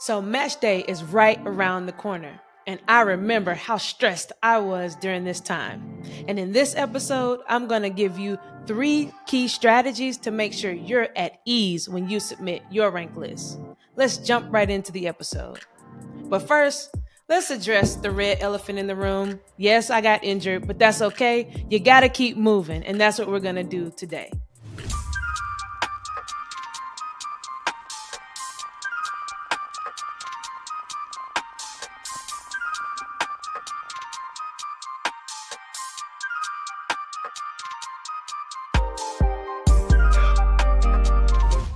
So match day is right around the corner, and I remember how stressed I was during this time. And in this episode, I'm going to give you 3 key strategies to make sure you're at ease when you submit your rank list. Let's jump right into the episode. But first, let's address the red elephant in the room. Yes, I got injured, but that's okay. You got to keep moving, and that's what we're going to do today.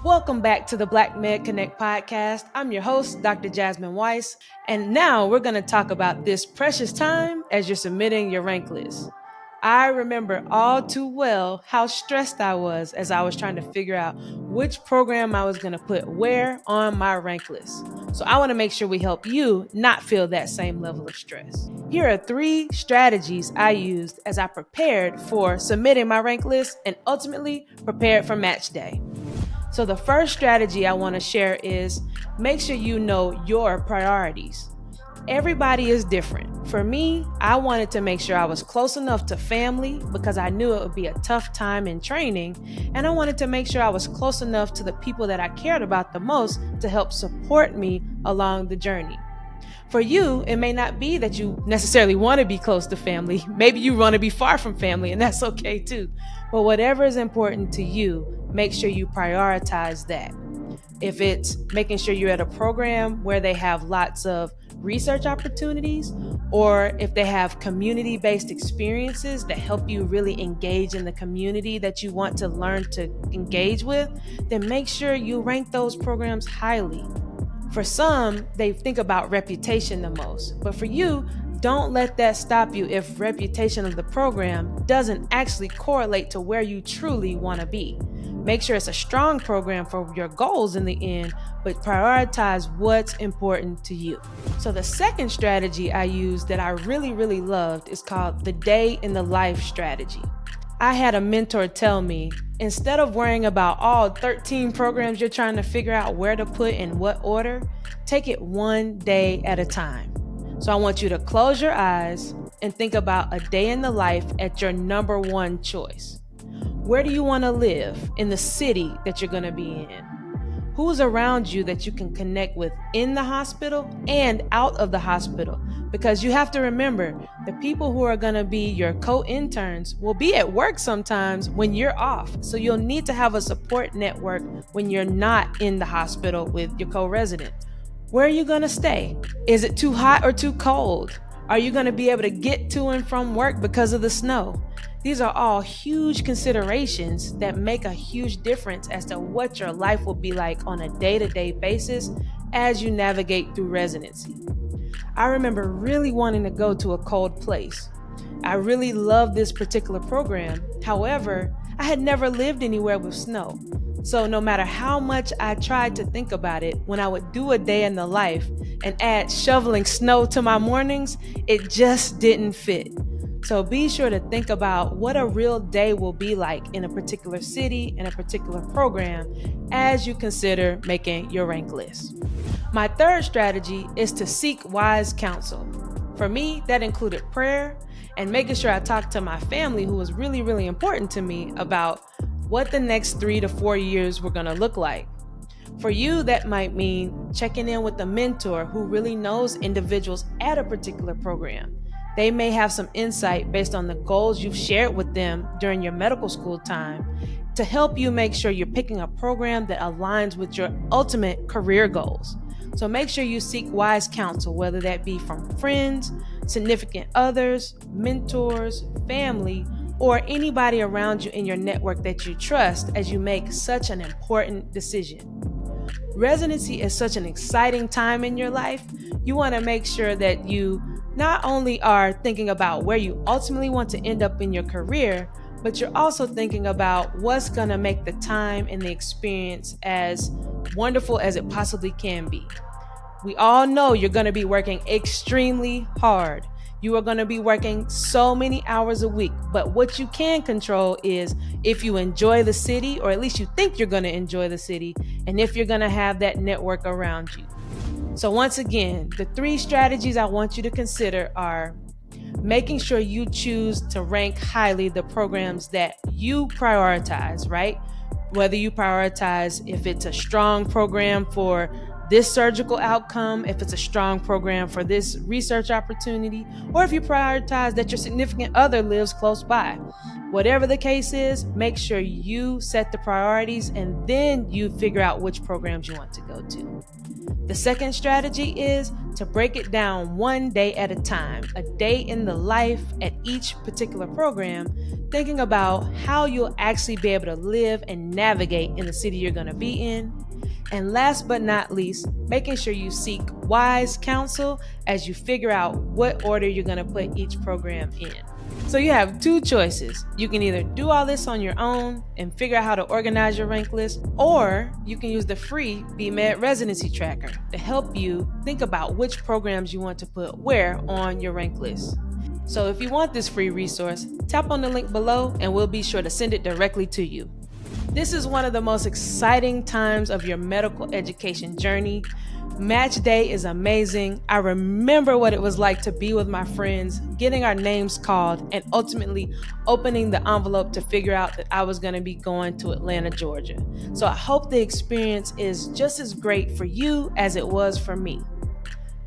Welcome back to the Black Med Connect podcast. I'm your host, Dr. Jasmine Weiss, and now we're going to talk about this precious time as you're submitting your rank list. I remember all too well how stressed I was as I was trying to figure out which program I was going to put where on my rank list. So I want to make sure we help you not feel that same level of stress. Here are 3 strategies I used as I prepared for submitting my rank list and ultimately prepared for match day. So the first strategy I want to share is make sure you know your priorities. Everybody is different. For me, I wanted to make sure I was close enough to family because I knew it would be a tough time in training, and I wanted to make sure I was close enough to the people that I cared about the most to help support me along the journey. For you, it may not be that you necessarily want to be close to family. Maybe you want to be far from family, and that's okay too. But whatever is important to you, make sure you prioritize that. If it's making sure you're at a program where they have lots of research opportunities, or if they have community-based experiences that help you really engage in the community that you want to learn to engage with, then make sure you rank those programs highly. For some, they think about reputation the most, but for you, don't let that stop you if reputation of the program doesn't actually correlate to where you truly want to be. Make sure it's a strong program for your goals in the end, but prioritize what's important to you. So the second strategy I used that I really loved is called the day in the life strategy. I had a mentor tell me, instead of worrying about all 13 programs you're trying to figure out where to put in what order, take it one day at a time. So I want you to close your eyes and think about a day in the life at your number 1 choice. Where do you want to live in the city that you're going to be in? Who's around you that you can connect with in the hospital and out of the hospital? Because you have to remember, the people who are going to be your co-interns will be at work sometimes when you're off. So you'll need to have a support network when you're not in the hospital with your co-resident. Where are you going to stay? Is it too hot or too cold? Are you going to be able to get to and from work because of the snow? These are all huge considerations that make a huge difference as to what your life will be like on a day-to-day basis as you navigate through residency. I remember really wanting to go to a cold place. I really loved this particular program. However, I had never lived anywhere with snow. So no matter how much I tried to think about it, when I would do a day in the life and add shoveling snow to my mornings, it just didn't fit. So be sure to think about what a real day will be like in a particular city and a particular program as you consider making your rank list. My third strategy is to seek wise counsel. For me, that included prayer and making sure I talked to my family, who was really important to me, about what the next 3 to 4 years were going to look like. For you, that might mean checking in with a mentor who really knows individuals at a particular program. They may have some insight based on the goals you've shared with them during your medical school time to help you make sure you're picking a program that aligns with your ultimate career goals. So make sure you seek wise counsel, whether that be from friends, significant others, mentors, family, or anybody around you in your network that you trust as you make such an important decision. Residency is such an exciting time in your life. You want to make sure that you not only are thinking about where you ultimately want to end up in your career, but you're also thinking about what's going to make the time and the experience as wonderful as it possibly can be. We all know you're going to be working extremely hard. You are going to be working so many hours a week, but what you can control is if you enjoy the city, or at least you think you're going to enjoy the city, and if you're going to have that network around you. So once again, the 3 strategies I want you to consider are making sure you choose to rank highly the programs that you prioritize, right? Whether you prioritize if it's a strong program for this surgical outcome, if it's a strong program for this research opportunity, or if you prioritize that your significant other lives close by. Whatever the case is, make sure you set the priorities and then you figure out which programs you want to go to. The second strategy is to break it down one day at a time, a day in the life at each particular program, thinking about how you'll actually be able to live and navigate in the city you're going to be in. And last but not least, making sure you seek wise counsel as you figure out what order you're going to put each program in. So you have 2 choices. You can either do all this on your own and figure out how to organize your rank list, or you can use the free BMed Residency Tracker to help you think about which programs you want to put where on your rank list. So if you want this free resource, tap on the link below and we'll be sure to send it directly to you. This is one of the most exciting times of your medical education journey. Match day is amazing. I remember what it was like to be with my friends, getting our names called, and ultimately opening the envelope to figure out that I was going to be going to Atlanta, Georgia. So I hope the experience is just as great for you as it was for me.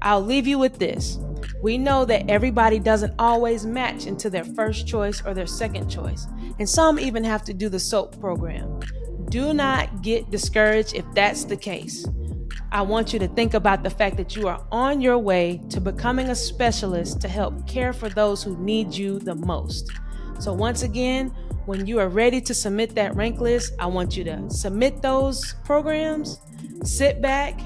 I'll leave you with this. We know that everybody doesn't always match into their first choice or their second choice, and some even have to do the SOAP program. Do not get discouraged if that's the case. I want you to think about the fact that you are on your way to becoming a specialist to help care for those who need you the most. So once again, when you are ready to submit that rank list, I want you to submit those programs, sit back,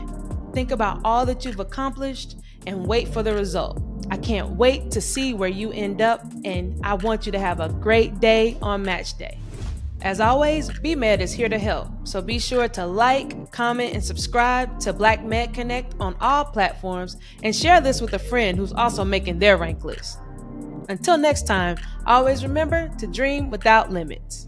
think about all that you've accomplished, and wait for the result. I can't wait to see where you end up, and I want you to have a great day on match day. As always, BMed is here to help, so be sure to like, comment, and subscribe to Black Med Connect on all platforms, and share this with a friend who's also making their rank list. Until next time, always remember to dream without limits.